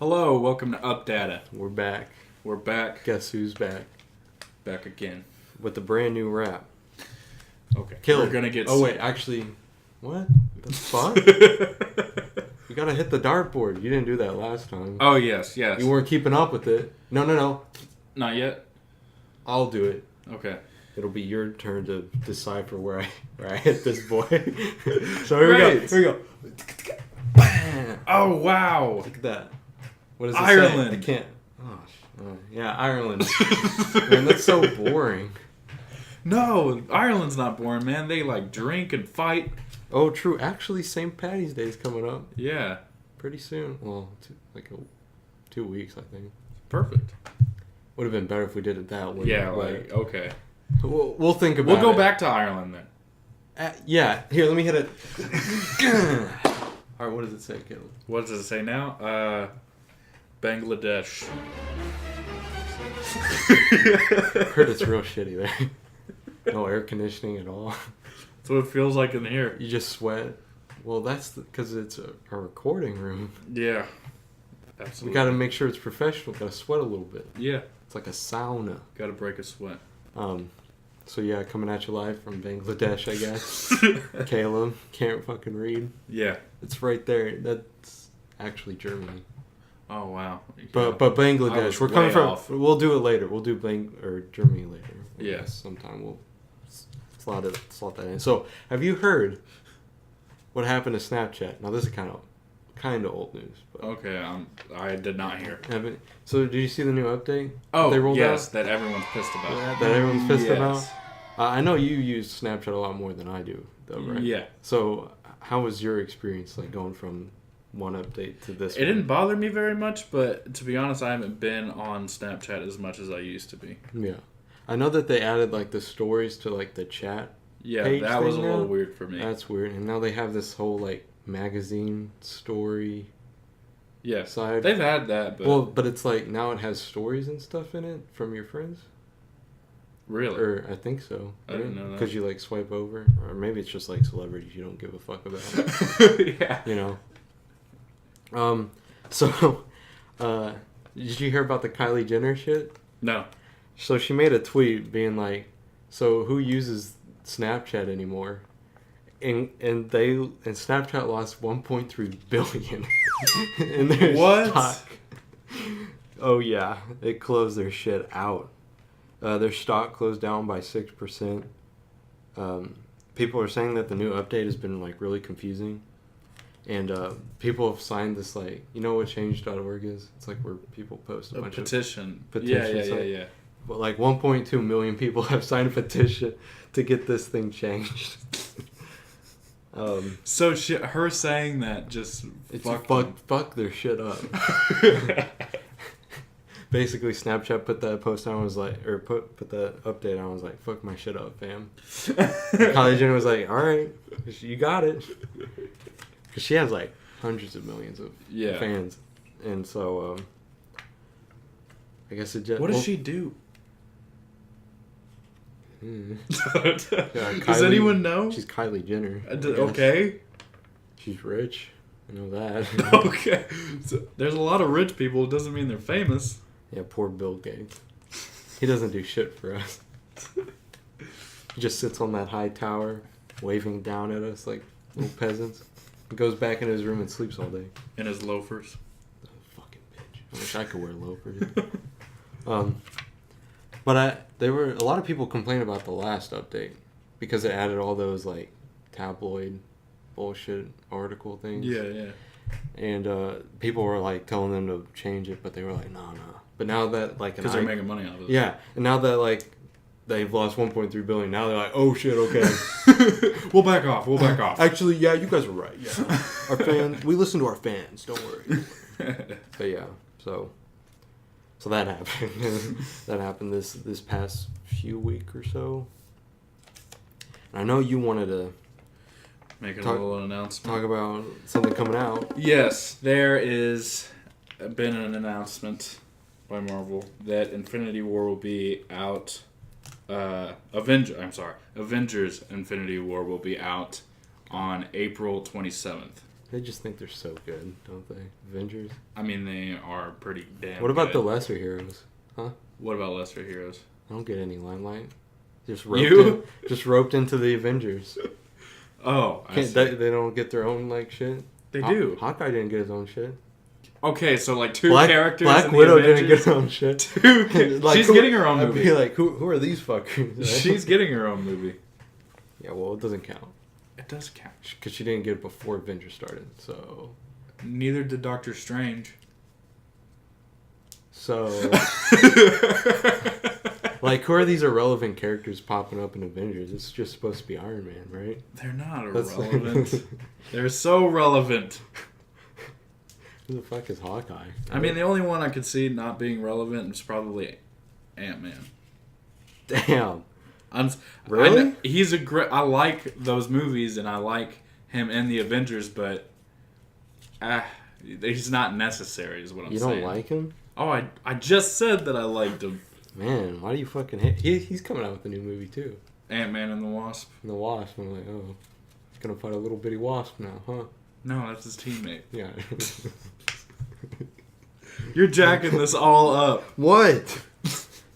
Hello, welcome to Updata. We're back. We're back. Guess who's back? Back again. With a brand new rap. Okay. Killer. We're gonna get. Oh wait, actually, what? The fuck? You gotta hit the dartboard. You didn't do that last time. Oh yes. You weren't keeping up with it. No. Not yet. I'll do it. Okay. It'll be your turn to decipher where I hit this boy. So here we go. Bam! Oh wow! Look at that. What does it Ireland. say? I can't. Yeah, Ireland. Man, that's so boring. No, Ireland's not boring, man. They like drink and fight. Oh, true. Actually, St. Patty's Day is coming up. Yeah. Pretty soon. Well, 2 weeks, I think. Perfect. Would have been better if we did it that way. Yeah. Like okay. We'll think about it. We'll go back to Ireland then. Yeah. Here, let me hit it. All right. What does it say, Caleb? What does it say now? Bangladesh. Heard it's real shitty there. No air conditioning at all. That's what it feels like in here. You just sweat. Well, that's because it's a recording room. Yeah. Absolutely. We got to make sure it's professional. Got to sweat a little bit. Yeah. It's like a sauna. Got to break a sweat. So yeah, coming at you live from Bangladesh, I guess. Caleb can't fucking read. Yeah. It's right there. That's actually Germany. Oh wow. But Bangladesh. We're coming from. Off. We'll do it later. We'll do Germany later. Yeah. Sometime we'll slot that in. So have you heard what happened to Snapchat? Now this is kind of old news. But okay. I did not hear. So did you see the new update? Oh, they rolled yes, out? that everyone's pissed about. That everyone's pissed Yes. about. I know you use Snapchat a lot more than I do, though, right? Yeah. So how was your experience, like going from one update to this? It didn't bother me very much, but to be honest, I haven't been on Snapchat as much as I used to be. Yeah, I know that they added like the stories to like the chat. Yeah, page that was a thing little now. weird for me. That's weird, and now they have this whole like magazine story. Yeah, side. they've had that, but But it's like now it has stories and stuff in it from your friends. really, Or I think so. I didn't know that. Because you like swipe over, or maybe it's just like celebrities you don't give a fuck about. yeah. You know. So, did you hear about the Kylie Jenner shit? No. So she made a tweet being like, "So who uses Snapchat anymore?" And Snapchat lost 1.3 billion in their stock. Oh yeah, it closed their shit out. Their stock closed down by 6%. People are saying that the new update has been like really confusing, and people have signed this like, you know what change.org is? It's like where people post a bunch petition. of petitions. Yeah. But like 1.2 million people have signed a petition to get this thing changed. So her saying that just fuck their shit up. Basically, Snapchat put that post on, was like, or put that update on, was like, fuck my shit up, fam. Kylie Jenner was like, all right, you got it, because she has like hundreds of millions of fans, and so I guess it just. What does she do? Kylie, does anyone know? She's Kylie Jenner. Okay. She's rich. I know that. Okay. So, there's a lot of rich people. It doesn't mean they're famous. Yeah, poor Bill Gates. He doesn't do shit for us. He just sits on that high tower, waving down at us like little peasants. He goes back in his room and sleeps all day. In his loafers. Oh, fucking bitch. I wish I could wear loafers. But there were a lot of people complain about the last update because it added all those like tabloid bullshit article things. Yeah. And people were like telling them to change it, but they were like, no. But now that like because they're making money off of it. Yeah, and now that like they've lost 1.3 billion, now they're like, oh shit, okay. We'll back off. Actually, yeah, you guys are right. Yeah, our fans, we listen to our fans. Don't worry. But yeah, so that happened. That happened this past few week or so. And I know you wanted to make a little announcement. Talk about something coming out. Yes, there is been an announcement by Marvel that Infinity War will be out. Avengers Infinity War will be out on April 27th. They just think they're so good, don't they? Avengers. I mean, they are pretty damn. What about good. the lesser heroes? Huh? What about lesser heroes? I don't get any limelight. Just roped into the Avengers. Oh, they don't get their own like shit. They do. Hawkeye didn't get his own shit. Okay, so like two Black characters. Black in the Widow Avengers, didn't get her own shit. She's getting her own movie. I'd be like, who are these fuckers? Right? She's getting her own movie. Yeah, well, it doesn't count. It does count. Because she didn't get it before Avengers started, so... Neither did Doctor Strange. So... like, who are these irrelevant characters popping up in Avengers? It's just supposed to be Iron Man, right? They're not irrelevant. They're so relevant. Who the fuck is Hawkeye? I mean, the only one I could see not being relevant is probably Ant-Man. Damn. Really? He's a great... I like those movies, and I like him in the Avengers, but he's not necessary, is what I'm saying. You don't like him? Oh, I just said that I liked him. Man, why do you fucking hate... He's coming out with a new movie, too. Ant-Man and the Wasp. And the Wasp. I'm like, oh, he's gonna fight a little bitty wasp now, huh? No, that's his teammate. Yeah. You're jacking this all up. What?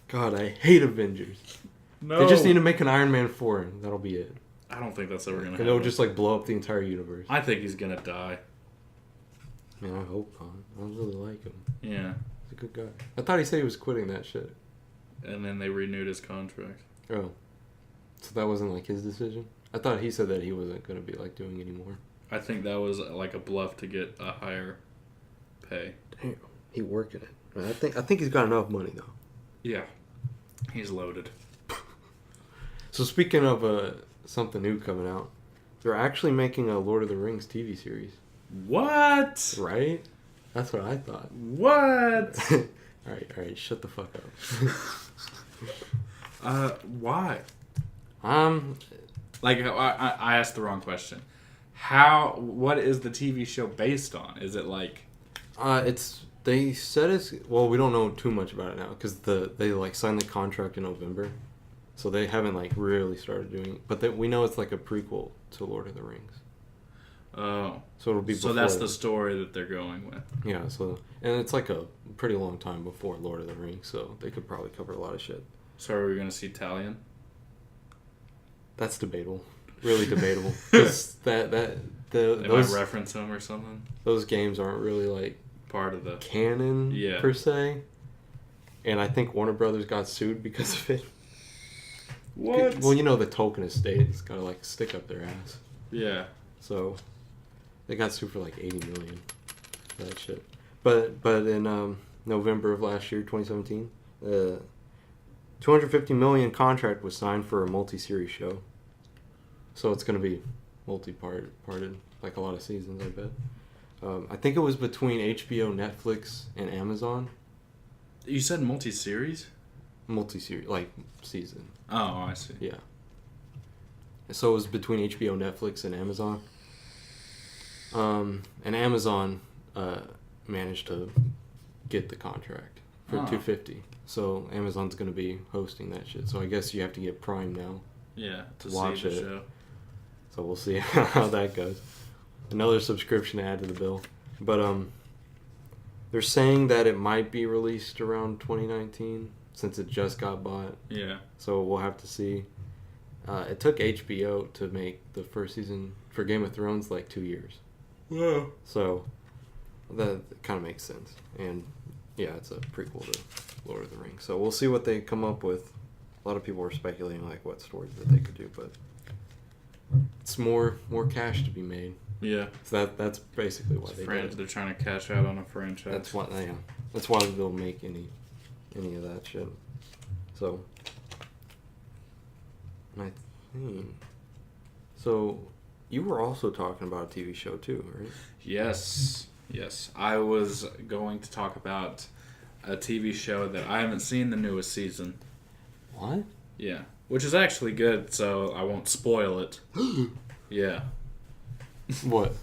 God, I hate Avengers. No. They just need to make an Iron Man 4, and that'll be it. I don't think that's ever going to happen. And it'll just, like, blow up the entire universe. I think he's going to die. Man, I hope not. I don't really like him. Yeah. He's a good guy. I thought he said he was quitting that shit. And then they renewed his contract. Oh. So that wasn't, like, his decision? I thought he said that he wasn't going to be, like, doing anymore. I think that was, like, a bluff to get a higher pay. Damn. He working it. I think he's got enough money, though. Yeah. He's loaded. So speaking of something new coming out, they're actually making a Lord of the Rings TV series. What? Right? That's what I thought. What? All right, shut the fuck up. Why? Like I asked the wrong question. What is the TV show based on? Is it like... They said it's... Well, we don't know too much about it now, because they, like, signed the contract in November. So they haven't, like, really started doing it. But we know it's, like, a prequel to Lord of the Rings. Oh. So it'll be before... So that's the story that they're going with. Yeah, so... And it's, like, a pretty long time before Lord of the Rings, so they could probably cover a lot of shit. So are we going to see Talion? That's debatable. Really debatable. Because they might reference him or something? Those games aren't really, like... part of the canon, per se. And I think Warner Brothers got sued because of it. What? Well, you know, the Tolkien estate's got to, like, stick up their ass. Yeah. So, they got sued for, like, $80 million for that shit. But in November of last year, 2017, $250 million contract was signed for a multi-series show. So it's going to be multi-parted, like a lot of seasons, I bet. I think it was between HBO, Netflix, and Amazon. You said multi-series? Multi-series, like season. Oh, I see. Yeah. So it was between HBO, Netflix, and Amazon. And Amazon managed to get the contract for $250. So Amazon's going to be hosting that shit. So I guess you have to get Prime now. Yeah, to watch see the it. show. So we'll see how that goes. Another subscription to add to the bill. But they're saying that it might be released around 2019 since it just got bought. Yeah. So we'll have to see. It took HBO to make the first season for Game of Thrones like 2 years. Whoa. So that kind of makes sense. And yeah, it's a prequel to Lord of the Rings. So we'll see what they come up with. A lot of people are speculating like what stories that they could do, but it's more cash to be made. Yeah. So that's basically why they're trying to cash out on a franchise. That's why they'll make any of that shit. So I think so. You were also talking about a TV show too, right? Yes. I was going to talk about a TV show that I haven't seen the newest season. What? Yeah. Which is actually good, so I won't spoil it. Yeah. What?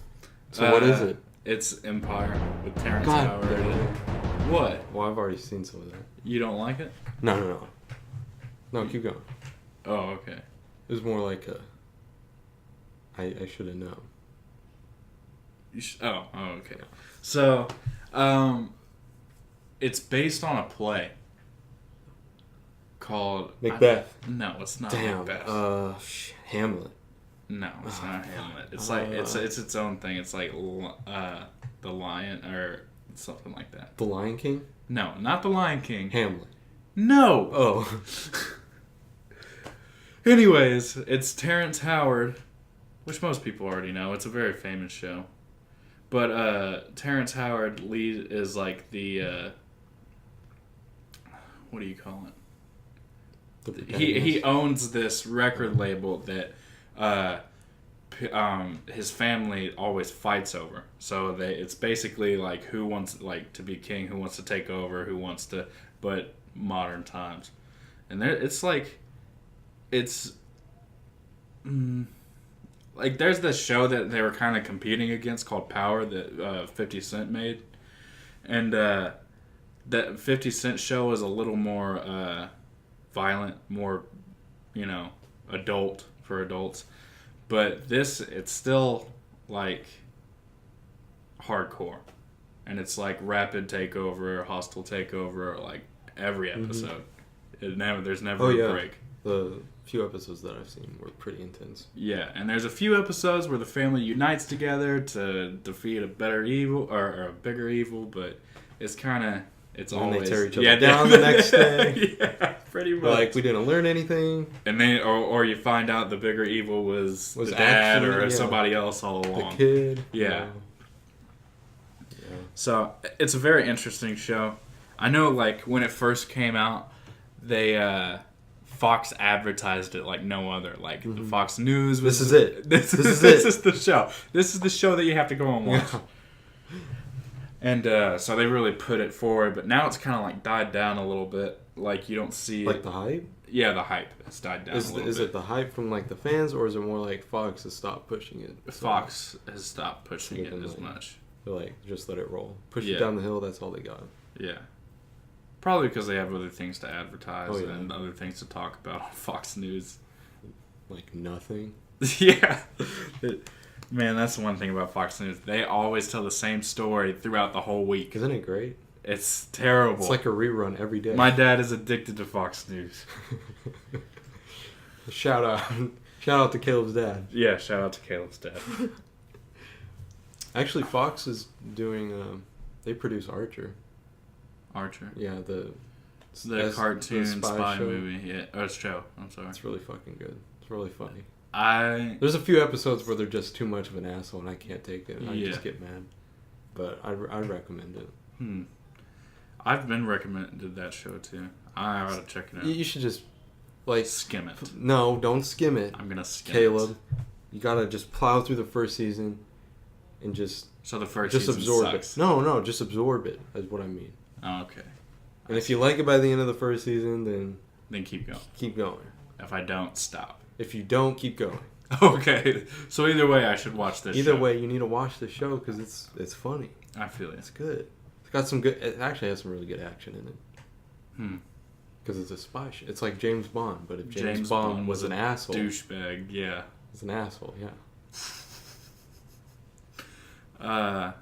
So what is it? It's Empire with Terrence Howard. What? Well, I've already seen some of that. You don't like it? No. No, keep going. Oh, okay. It was more like I should have known. Okay. So, it's based on a play called Macbeth. No, it's not Damn. Macbeth. Hamlet. No, it's not Hamlet. It's like it's its own thing. It's like the Lion or something like that. The Lion King? No, not the Lion King. Hamlet. No. Oh. Anyways, it's Terrence Howard, which most people already know. It's a very famous show. But Terrence Howard lead is like the what do you call it? He owns this record label that his family always fights over. So it's basically like who wants like to be king, who wants to take over, who wants to, but modern times, and it's like it's. Like there's this show that they were kind of competing against called Power that 50 Cent made, and that 50 Cent show is a little more violent, more adult for adults, but it's still like hardcore, and it's like rapid takeover, hostile takeover, like every episode. There's never a break. The few episodes that I've seen were pretty intense. Yeah, and there's a few episodes where the family unites together to defeat a better evil or a bigger evil, but it's always they tear each other down the next day. Yeah, pretty much. Like we didn't learn anything. And then, or you find out the bigger evil was the dad or somebody else all along. The kid. Yeah. So it's a very interesting show. I know, like when it first came out, they Fox advertised it like no other. Like the Fox News was. This is it. This is the show. This is the show that you have to go and watch. Yeah. And so they really put it forward, but now it's kind of like died down a little bit. Like you don't see like the hype. Yeah, the hype has died down a little bit. Is it the hype from like the fans, or is it more like Fox has stopped pushing it? Fox has stopped pushing it as much. They're like, just let it roll. Push it down the hill. That's all they got. Yeah. Probably because they have other things to advertise and other things to talk about on Fox News. Like nothing? Yeah. Man, that's one thing about Fox News. They always tell the same story throughout the whole week. Isn't it great? It's terrible. It's like a rerun every day. My dad is addicted to Fox News. Shout out to Caleb's dad. Yeah, shout out to Caleb's dad. Actually, Fox is doing... they produce Archer. Archer? Yeah, the cartoon spy movie. Yeah, show. I'm sorry. It's really fucking good. It's really funny. There's a few episodes where they're just too much of an asshole and I can't take it. And I just get mad. But I recommend it. I've been recommended that show too. I ought to check it out. You should just skim it. No, don't skim it. I'm gonna skim Caleb. it. You gotta just plow through the first season and just the first just season absorb sucks. it. No, just absorb it. Is what I mean. Oh, okay. And if you like it by the end of the first season, then keep going. Keep going. If I don't, stop. If you don't, keep going. Okay. So either way, I should watch this. Either way, you need to watch the show because it's funny. I feel it. It's good. It's got some good. It actually has some really good action in it. Because it's a spy show. It's like James Bond, but if James Bond was an asshole, douchebag, yeah. He's an asshole, yeah.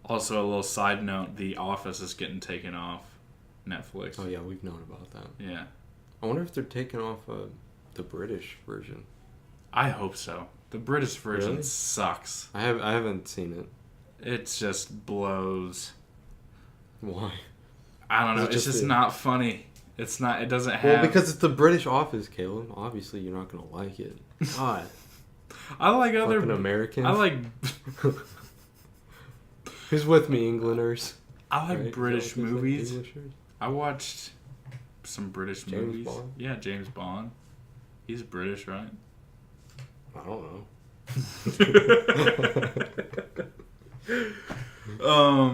Also, a little side note: The Office is getting taken off Netflix. Oh yeah, we've known about that. Yeah. I wonder if they're taking off the British version. I hope so. The British version sucks. I haven't seen it. It just blows. Why? I don't know. It's just not funny. It's not. It doesn't have. Well, because it's the British Office, Caleb. Obviously, you're not gonna like it. God. I like other fucking Americans. I like. Who's with me, Englanders? I like British movies. I watched some British movies. Bond? Yeah, James Bond. He's British, right? I don't know.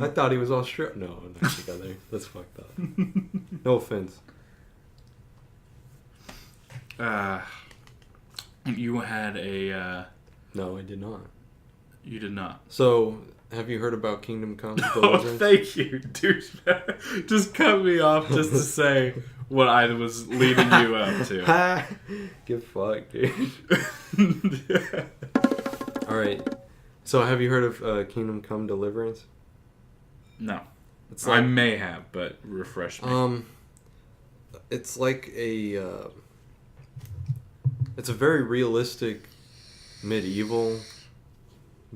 I thought he was Australian. No, not together. That's fucked up. No offense. You had a. No, I did not. You did not. So, have you heard about Kingdom Come? Oh, thank you, douchebag. Just cut me off just to say what I was leading you up to. Get fucked, dude. Alright. So have you heard of Kingdom Come Deliverance? No. It's like, I may have, but refresh me. It's like it's a very realistic medieval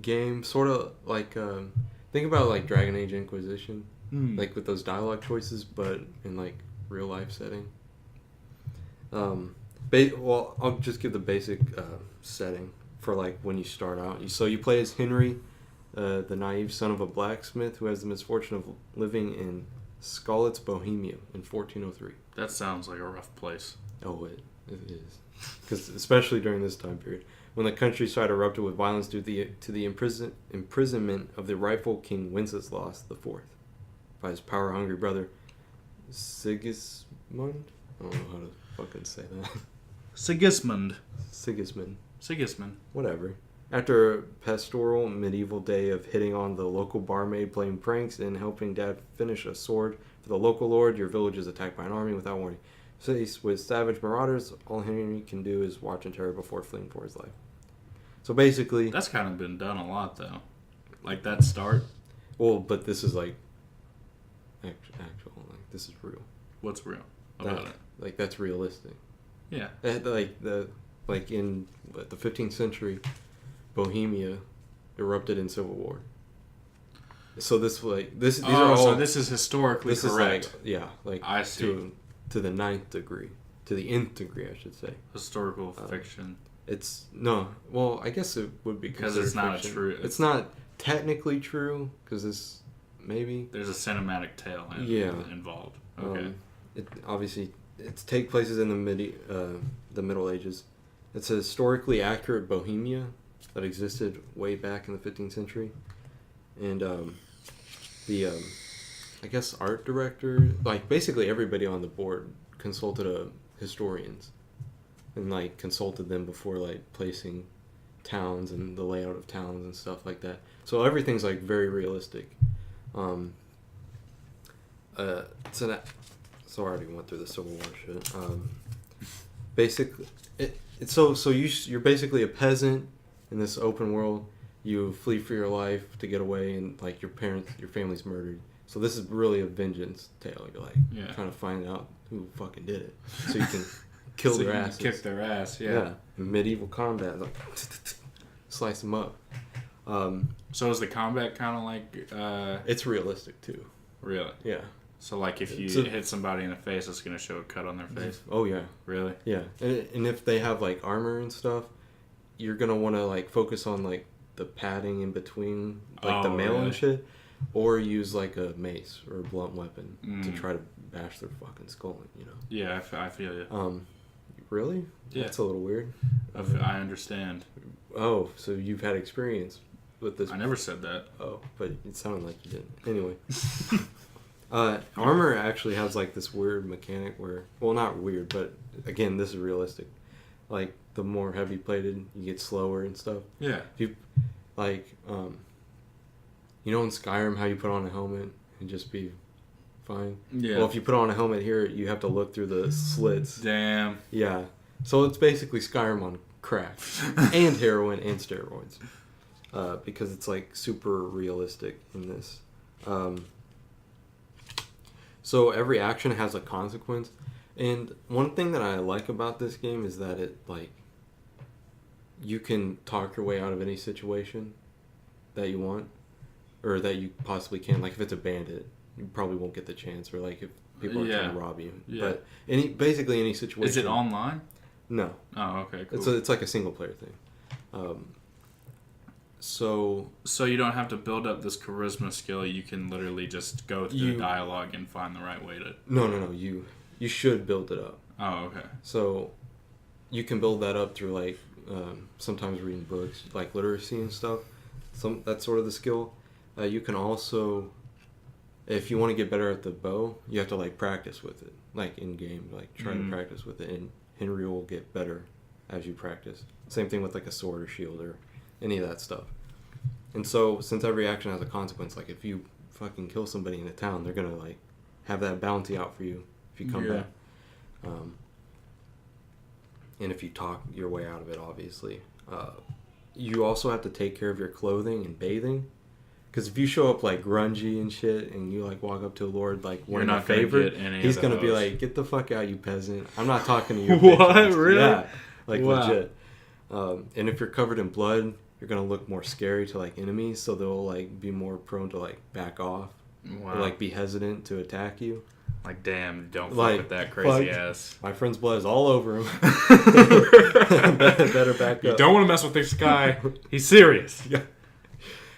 game, sort of like think about like Dragon Age Inquisition, like with those dialogue choices, but in like real life setting. Well, I'll just give the basic setting for like when you start out. So you play as Henry, the naive son of a blacksmith who has the misfortune of living in Skalitz, Bohemia, in 1403. That sounds like a rough place. Oh, it is, because especially during this time period, when the countryside erupted with violence due to the imprisonment of the rightful King Wenceslaus IV by his power-hungry brother Sigismund. I don't know how to fucking say that. Sigismund. Whatever. After a pastoral medieval day of hitting on the local barmaid, playing pranks, and helping Dad finish a sword for the local lord, your village is attacked by an army without warning. Faced with savage marauders, all Henry can do is watch in terror before fleeing for his life. So basically... That's kind of been done a lot, though. Like that start. Well, but this is like... Actual. Like, this is real. What's real about it? Like, that's realistic. Yeah. Like in the 15th century, Bohemia erupted in civil war. So this these are all. So this is historically correct. I see. To the nth degree, to the nth degree, I should say. Historical fiction. It's no. Well, I guess it would be because it's not fiction. true. It's not technically true because it's maybe there's a cinematic tale involved. Okay. It takes places in the Middle Ages. It's a historically accurate Bohemia that existed way back in the 15th century, and I guess art director, like basically everybody on the board consulted historians, and like consulted them before like placing towns and the layout of towns and stuff like that. So everything's like very realistic. So I already went through the Civil War shit. Basically, you're basically a peasant in this open world. You flee for your life to get away, and like your family's murdered. So this is really a vengeance tale. You're like trying to find out who fucking did it, so you can kill their asses. Kick their ass. Yeah. In medieval combat, like slice them up. So is the combat kind of like? It's realistic too. Really? Yeah. So like if you hit somebody in the face, it's gonna show a cut on their face. Oh yeah. Really? Yeah. And if they have like armor and stuff, you're gonna want to like focus on like the padding in between, like the mail and shit, or use like a mace or a blunt weapon to try to bash their fucking skull in, you know? Yeah, I feel you. Really? Yeah. That's a little weird. I understand. Oh, so you've had experience with this? I never said that. Oh, but it sounded like you didn't. Anyway. Armour actually has like this weird mechanic where, well, not weird, but again, this is realistic. Like the more heavy plated, you get slower and stuff. Yeah. If you like, you know, in Skyrim, how you put on a helmet and just be fine. Yeah. Well, if you put on a helmet here, you have to look through the slits. Damn. Yeah. So it's basically Skyrim on crack and heroin and steroids, because it's like super realistic in this. So every action has a consequence, and one thing that I like about this game is that it like you can talk your way out of any situation that you want, or that you possibly can. Like if it's a bandit, you probably won't get the chance, or like if people are trying to rob you. Yeah. But basically any situation. Is it online? No. Oh, okay, cool. It's like a single player thing. So you don't have to build up this charisma skill. You can literally just go through the dialogue and find the right way to. No. You should build it up. Oh, okay. So you can build that up through like sometimes reading books, like literacy and stuff. That's sort of the skill. You can also, if you want to get better at the bow, you have to like practice with it, like in game, like try to practice with it, and Henry will get better as you practice. Same thing with like a sword or shield or any of that stuff. And so since every action has a consequence, like if you fucking kill somebody in a town, they're gonna like have that bounty out for you if you come back. And if you talk your way out of it, obviously. you also have to take care of your clothing and bathing. Because if you show up like grungy and shit, and you like walk up to a lord like wearing a favor, he's gonna be like, "Get the fuck out, you peasant! I'm not talking to you." What? Really? Yeah, like wow. legit. And if you're covered in blood, you're gonna look more scary to like enemies, so they'll like be more prone to like back off or like be hesitant to attack you. Like, damn, don't fuck like, with that crazy ass. My friend's blood is all over him. Better back up. You don't want to mess with this guy. He's serious. Yeah.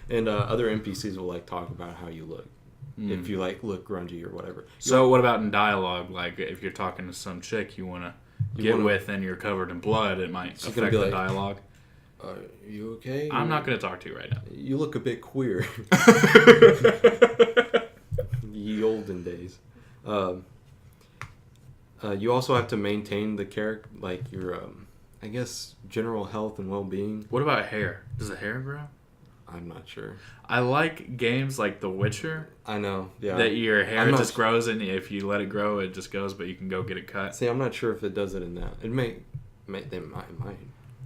And other NPCs will like talk about how you look. If you like look grungy or whatever. So what about in dialogue? Like if you're talking to some chick you want to get with and you're covered in blood, it might affect the dialogue. Are you okay? I'm not going to talk to you right now. You look a bit queer. Ye olden days. You also have to maintain the character, like your, I guess, general health and well-being. What about hair? Does the hair grow? I'm not sure. I like games like The Witcher. I know, yeah. That your hair just grows, and if you let it grow, it just goes, but you can go get it cut. See, I'm not sure if it does it in that. They might.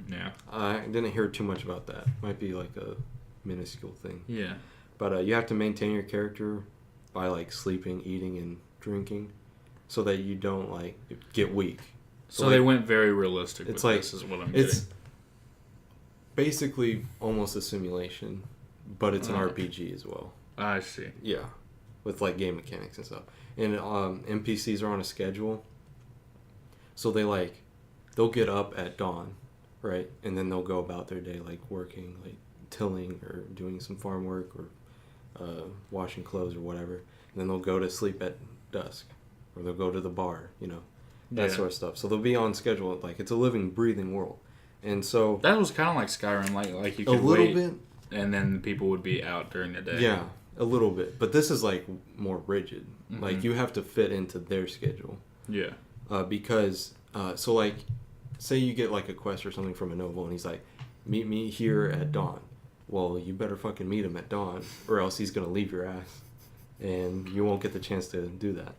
Yeah. I didn't hear too much about that. Might be like a minuscule thing. Yeah. But you have to maintain your character by like sleeping, eating, and drinking, so that you don't like get weak. So they went very realistic. It's like this is what I'm getting. It's basically almost a simulation, but it's an RPG as well. I see. Yeah, with like game mechanics and stuff. And NPCs are on a schedule, so they'll get up at dawn, right, and then they'll go about their day like working, like tilling or doing some farm work or washing clothes or whatever. And then they'll go to sleep at dusk, or they'll go to the bar, that sort of stuff. So they'll be on schedule. Like it's a living, breathing world. And so that was kind of like Skyrim, like you could a little bit, and then people would be out during the day. Yeah, a little bit, but this is like more rigid. Mm-hmm. Like you have to fit into their schedule. Yeah. Because so like, say you get like a quest or something from a noble, and he's like, "Meet me here at dawn." Well, you better fucking meet him at dawn, or else he's gonna leave your ass, and you won't get the chance to do that.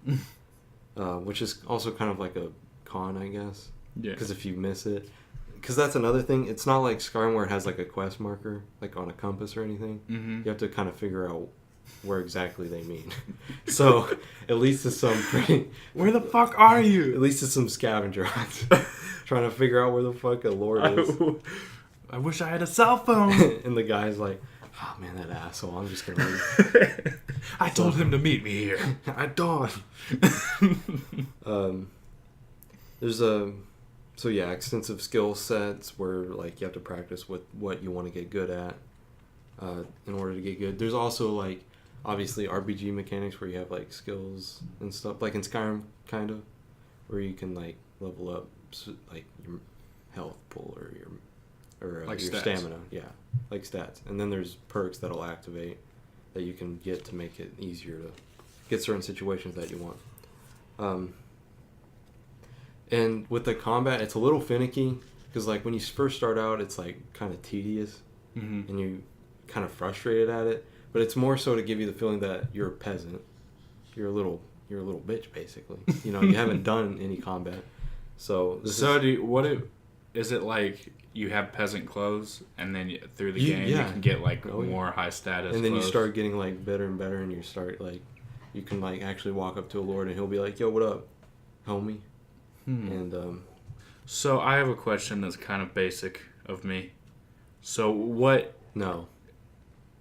Which is also kind of like a con, I guess. Yeah. Because if you miss it. Because that's another thing. It's not like Skyrim where it has like a quest marker, like on a compass or anything. Mm-hmm. You have to kind of figure out where exactly they mean. So at least it's some pretty... Where the fuck are you? At least it's some scavenger hunts. Trying to figure out where the fuck a lord is. I wish I had a cell phone. And the guy's like, "Oh man, that asshole. I'm just going to leave." I told him to meet me here. At dawn. There's a... So yeah, extensive skill sets where like you have to practice with what you want to get good at in order to get good. There's also like obviously RPG mechanics where you have like skills and stuff, like in Skyrim kind of, where you can like level up like your health pool or like your stamina, yeah, like stats. And then there's perks that'll activate that you can get to make it easier to get certain situations that you want. And with the combat, it's a little finicky because, like, when you first start out, it's like kind of tedious, and you're kind of frustrated at it. But it's more so to give you the feeling that you're a peasant, you're a little bitch, basically. You haven't done any combat, so. Is it like you have peasant clothes, and then through the game you can get like more high status, and then you start getting like better and better, and you start like, you can like actually walk up to a lord, and he'll be like, "Yo, what up, homie?" And so I have a question that's kind of basic of me. So what? No.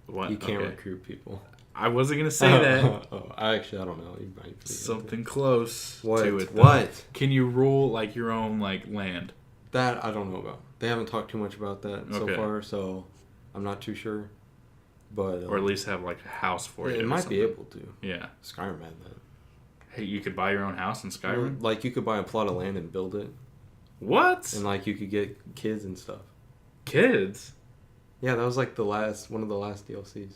What? You can't recruit people. I wasn't gonna say that. I don't know. You might be something close to it. Though. What? Can you rule like your own like land? That I don't know about. They haven't talked too much about that so far, so I'm not too sure. But or at least have like a house for you. It might be able to. Yeah. Skyrim had that. Hey, you could buy your own house in Skyrim? Like, you could buy a plot of land and build it. What? And, like, you could get kids and stuff. Kids? Yeah, that was, like, one of the last DLCs.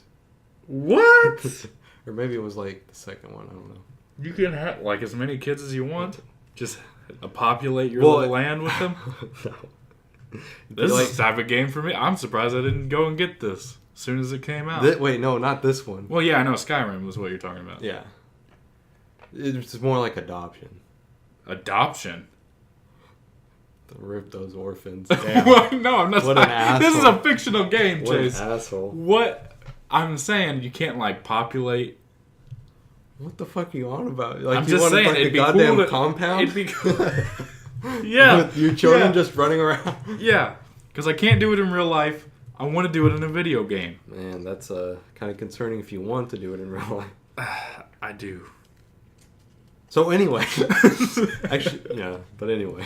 What? Or maybe it was, like, the second one. I don't know. You can have, like, as many kids as you want? Just populate your little land with them? No. This is the type of game for me. I'm surprised I didn't go and get this as soon as it came out. Wait, no, not this one. Well, yeah, I know. Skyrim was what you're talking about. Yeah. It's more like adoption. Adoption? Rip those orphans. Damn. No, I'm not. What an asshole. This is a fictional game, What Chase. an asshole. What I'm saying, you can't like populate. What the fuck are you on about? Like, I'm you just want saying, like it'd a be goddamn cool to, compound? It'd be cool. Yeah. With your children just running around? Yeah. Because I can't do it in real life. I want to do it in a video game. Man, that's kind of concerning if you want to do it in real life. I do. So anyway. Actually, yeah, but anyway.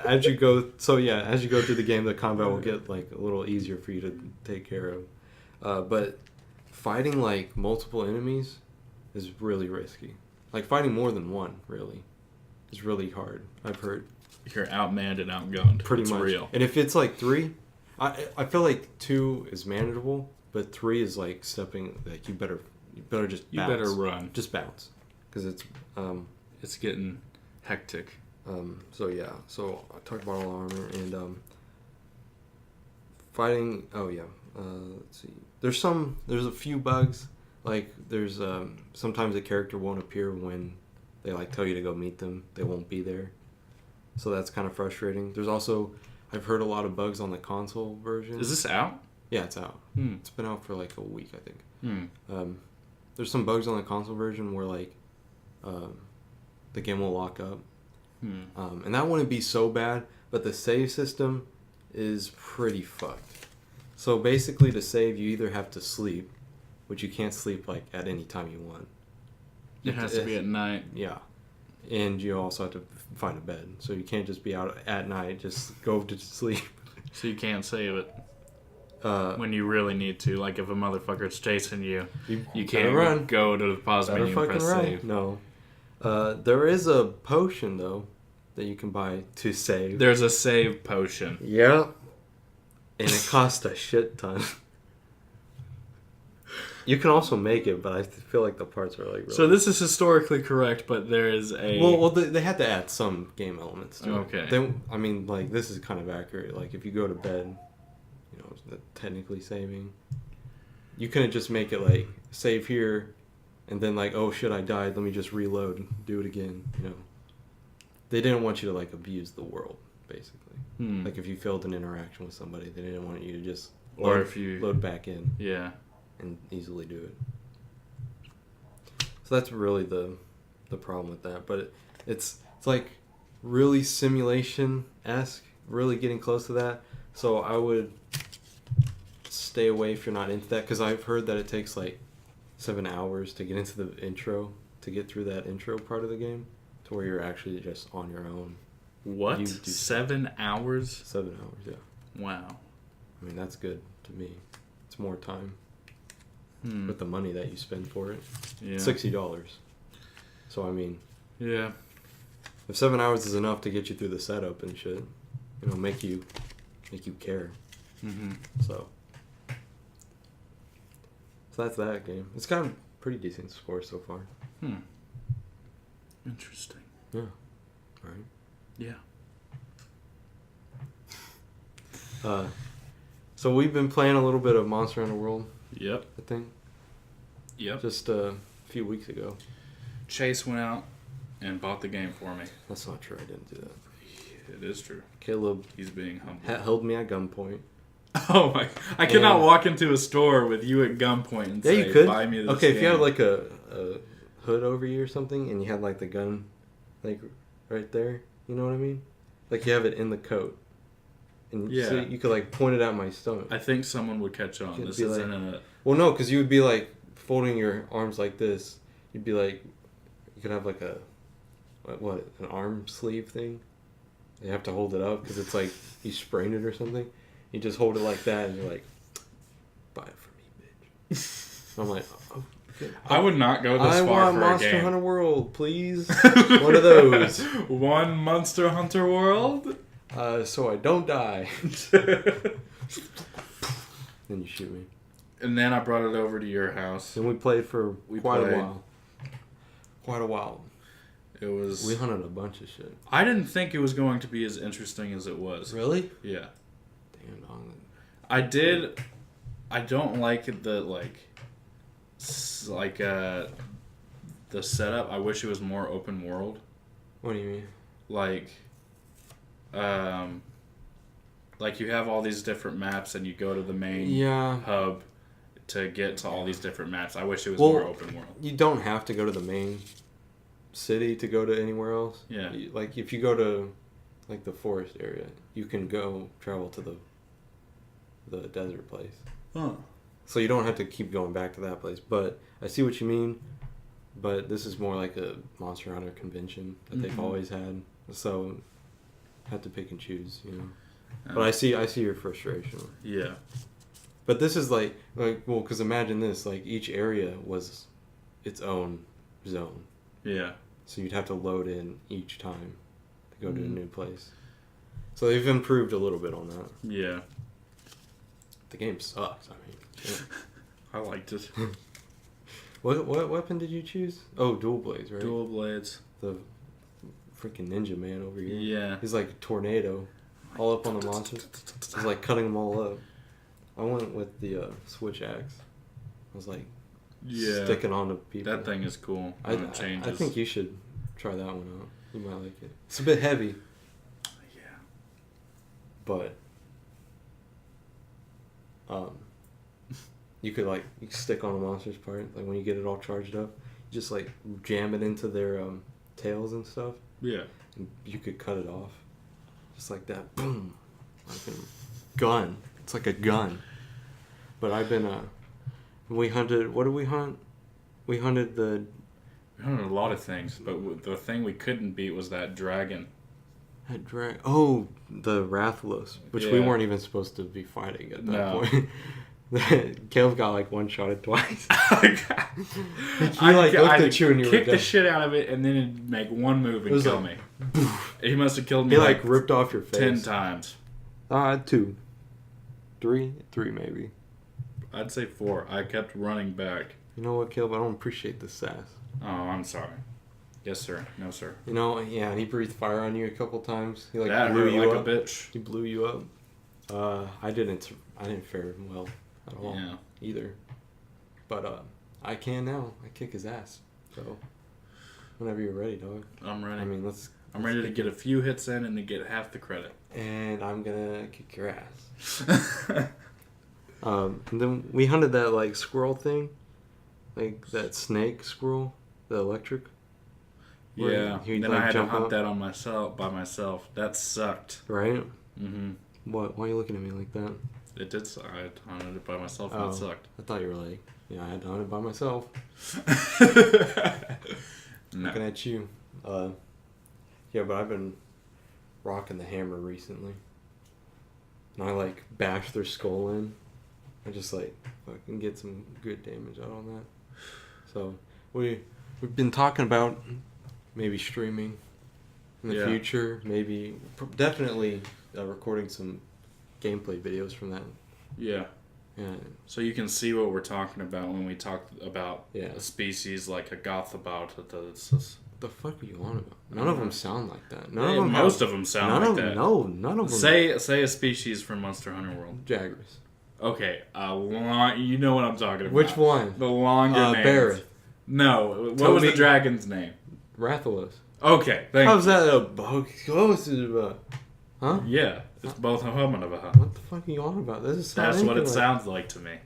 As you go through the game, the combat will get like a little easier for you to take care of. But fighting like multiple enemies is really risky. Like fighting more than one, really, is really hard. I've heard. You're outmanned and outgunned. Pretty it's much. Real. And if it's like 3, I feel like 2 is manageable, but 3 is like stepping. Like you better just bounce. You better run. Just bounce, because it's getting hectic. So yeah. So I talked about all armor and fighting. Oh yeah. Let's see. There's a few bugs. Like there's sometimes a character won't appear when they like tell you to go meet them. They won't be there. So that's kind of frustrating. There's also, I've heard a lot of bugs on the console version. Is this out? Yeah, it's out. It's been out for like a week, I think. There's some bugs on the console version where like the game will lock up. And that wouldn't be so bad, but the save system is pretty fucked. So basically to save, you either have to sleep, which you can't sleep like at any time you want. It has to be at night. Yeah. And you also have to find a bed. So you can't just be out at night, just go to sleep. So you can't save it when you really need to. Like if a motherfucker's chasing you, you can't go to the pause menu and press save. No. There is a potion, though, that you can buy to save. There's a save potion. Yeah. And it costs a shit ton. You can also make it, but I feel like the parts are like really... So this is historically correct, but there is a... Well, they had to add some game elements to it. Okay. I mean, like, this is kind of accurate. Like, if you go to bed, you know, technically saving, you couldn't just make it, like, save here, and then, like, oh, shit, I died, let me just reload and do it again, you know. They didn't want you to, like, abuse the world, basically. Like, if you failed an interaction with somebody, they didn't want you to just load back in. Yeah. And easily do it. So that's really the problem with that. But it's like really simulation-esque, really getting close to that. So I would stay away if you're not into that, because I've heard that it takes like 7 hours to get into the intro, to get through that intro part of the game, to where you're actually just on your own. What? 7 hours? 7 hours, yeah. Wow. I mean, that's good to me. It's more time. With the money that you spend for it. Yeah. $60. So, I mean... Yeah. If 7 hours is enough to get you through the setup and shit, you know, make you care. So that's that game. It's got a pretty decent score so far. Interesting. Yeah. Right? Yeah. So we've been playing a little bit of Monster Hunter World. Yep. I think. Yep. Just a few weeks ago. Chase went out and bought the game for me. That's not true. I didn't do that. It is true. Caleb. He's being humble. Held me at gunpoint. Oh my! I cannot walk into a store with you at gunpoint and say, you could. "Buy me this." Okay, game. if you had like a hood over you or something, and you had like the gun, like right there, you know what I mean? Like you have it in the coat, and so you could like point it at my stomach. I think someone would catch on. This isn't a... Well, no, because you would be like folding your arms like this. You'd be like, you could have like a an arm sleeve thing. You have to hold it up because it's like you sprained it or something. You just hold it like that, and you're like, "Buy it for me, bitch." I'm like, "Oh, good. I would not go this far for a game. I want Monster Hunter World, please. One of those. One Monster Hunter World. So I don't die. Then you shoot me. And then I brought it over to your house. And we played for quite a while. Quite a while. We hunted a bunch of shit. I didn't think it was going to be as interesting as it was. Really? Yeah. Damn, dog. I don't like the the setup. I wish it was more open world. What do you mean? Like, Like you have all these different maps, and you go to the main hub to get to all these different maps. I wish it was more open world. You don't have to go to the main city to go to anywhere else. Yeah. Like if you go to like the forest area, you can go travel to the desert place. Huh. So you don't have to keep going back to that place. But I see what you mean. But this is more like a Monster Hunter convention that they've always had. So have to pick and choose, you know. But I see your frustration. Yeah. But this is like well, because imagine this, like each area was its own zone. Yeah. So you'd have to load in each time to go to a new place. So they've improved a little bit on that. Yeah. The game sucks. I mean, yeah. I liked it. What weapon did you choose? Oh, dual blades, right? Dual blades. The freaking ninja man over here. Yeah. He's like a tornado, all up on the monsters. He's like cutting them all up. I went with the switch axe. I was like sticking on to people. That thing is cool. I think you should try that one out. You might like it. It's a bit heavy. Yeah. But you could stick on a monster's part. Like when you get it all charged up, you just like jam it into their tails and stuff. Yeah. And you could cut it off. Just like that. Boom. Like a gun. It's like a gun. But I've been we hunted. What did we hunt? We hunted a lot of things, but the thing we couldn't beat was that dragon. Oh, the Rathalos, which we weren't even supposed to be fighting at that point. Caleb got like one shot twice. He looked at you and you were kicked the shit out of it, and then it'd make one move and kill me. He must have killed me. He like ripped off your face 10 times. 2, 3 maybe. I'd say 4. I kept running back. You know what, Caleb? I don't appreciate the sass. Oh, I'm sorry. Yes, sir. No, sir. You know, yeah, and he breathed fire on you a couple times. He that blew hurt you like up. A bitch. He blew you up. I didn't fare well at all either. But I can now. I kick his ass. So whenever you're ready, dog. I'm ready. I mean, I'm ready to get a few hits in and to get half the credit. And I'm gonna kick your ass. And then we hunted that like squirrel thing, like that snake squirrel, the electric. Yeah. Then I had to hunt that by myself. That sucked. Right. Mm-hmm. What? Why are you looking at me like that? It did. I hunted it by myself and it sucked. I thought you were like, yeah, I had to hunt it by myself. No. Looking at you. Yeah, but I've been rocking the hammer recently. And I like bash their skull in. I just like fucking get some good damage out on that. So we've been talking about maybe streaming in the future. Maybe definitely recording some gameplay videos from that. Yeah. Yeah. So you can see what we're talking about when we talk about a species like a Gothabout. What the fuck are you on about? None of them sound like that. Most of them sound like that. No, none of them. Say a species from Monster Hunter World. Jaguars. Okay, you know what I'm talking about. Which one? The longer name. Barrett. No, what was the dragon's name? Rathalos. Okay, thank you. How's that a bug? What is it about? Huh? Yeah, it's both a hum and a ha. What the fuck are you on about? That's what it sounds like to me.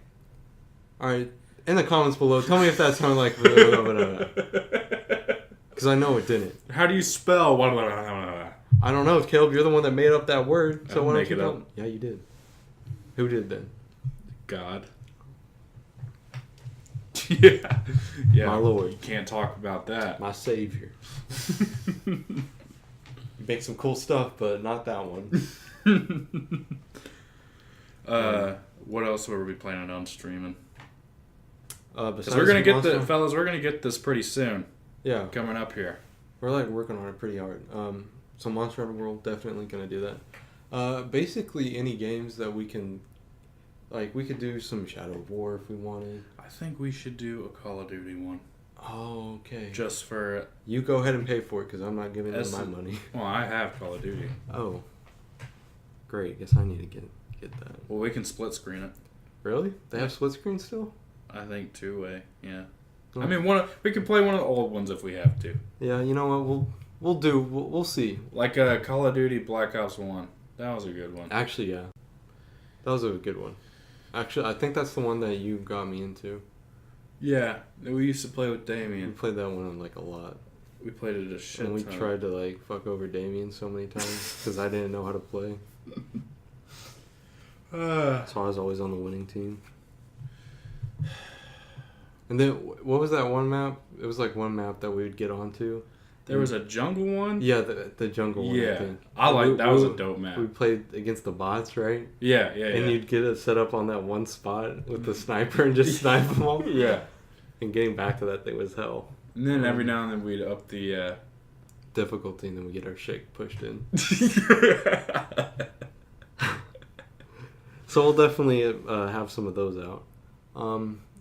Alright, in the comments below, tell me if that sounded like... Because I know it didn't. How do you spell... I don't know, Caleb. You're the one that made up that word. So why don't you tell me? Yeah, you did. Who did then? God. Yeah. My Lord. You can't talk about that. My Savior. You make some cool stuff, but not that one. What else were we planning on streaming? Because we're gonna get we're gonna get this pretty soon. Yeah. Coming up here. We're like working on it pretty hard. So Monster Hunter World, definitely gonna do that. Basically any games that we can, like we could do some Shadow of War if we wanted. I think we should do a Call of Duty one. Oh, okay. Just for... You go ahead and pay for it because I'm not giving them my money. Well, I have Call of Duty. Oh. Great. Guess I need to get that. Well, we can split screen it. Really? They have split screen still? I think 2-way, yeah. Oh. I mean, we can play one of the old ones if we have to. Yeah, you know what? We'll see. Like Call of Duty Black Ops 1. That was a good one. Actually, yeah. That was a good one. Actually, I think that's the one that you got me into. Yeah, we used to play with We Damien. played that one like a lot. We played it a shit And we ton. tried to like fuck over Damien so many times because I didn't know how to play. So I was always on the winning team. And then, what was that one map? It was like one map that we would get onto. There was a jungle one? Yeah, the jungle one, Yeah. I think. That was a dope map. We played against the bots, right? Yeah. And you'd get it set up on that one spot with the sniper and just snipe them all. Yeah. And getting back to that thing was hell. And then every now and then we'd up the... Difficulty, and then we get our shit pushed in. So we'll definitely have some of those out.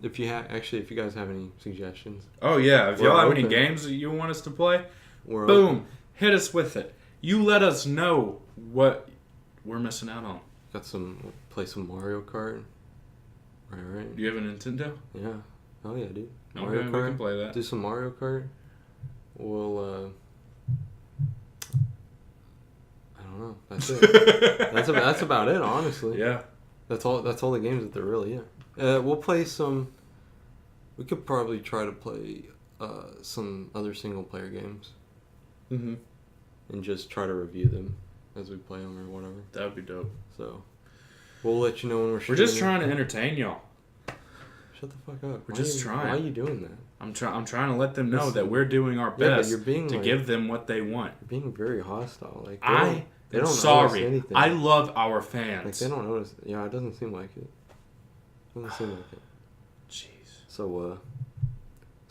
If you guys have any suggestions. Oh, yeah. If y'all have any open. games that you want us to play, We're boom. open. Hit us with it. You let us know what we're missing out on. Play some Mario Kart. Right. Do you have a Nintendo? Yeah. Oh yeah, dude. Okay, we can play that. Do some Mario Kart. We'll I don't know. That's it. that's about it, honestly. Yeah. That's all the games that there really are. We'll play some. We could probably try to play some other single player games. Mm-hmm. And just try to review them as we play them or whatever. That would be dope. So we'll let you know when We're just trying to entertain y'all. Shut the fuck up. We're just trying. Why are you doing that? I'm trying to let them know that we're doing our best to give them what they want. You're being very hostile. Like I'm sorry. I love our fans. Like they don't notice. Yeah, it doesn't seem like it. Doesn't seem like it. Jeez. So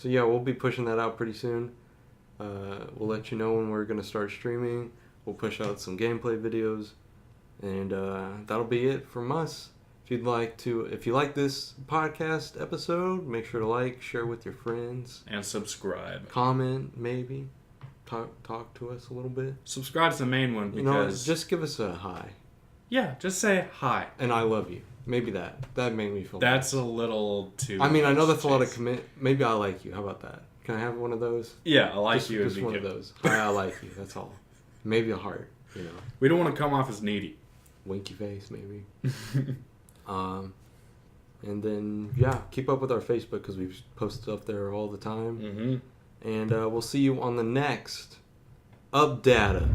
yeah, we'll be pushing that out pretty soon. We'll let you know when we're gonna start streaming. We'll push out some gameplay videos, and that'll be it from us. If you like this podcast episode, make sure to like, share with your friends, and subscribe. comment, maybe talk to us a little bit. Subscribe's the main one because just give us a hi. Yeah, just say hi. And I love you. Maybe that made me feel. That's a little too. I mean, I know that's a lot of commit. Maybe I like you. How about that? Can I have one of those? Yeah, I like you. Just one of those. Hi, I like you. That's all. Maybe a heart. You know. We don't want to come off as needy. Winky face, maybe. And then keep up with our Facebook because we post stuff there all the time. Mm-hmm. And we'll see you on the next Updata.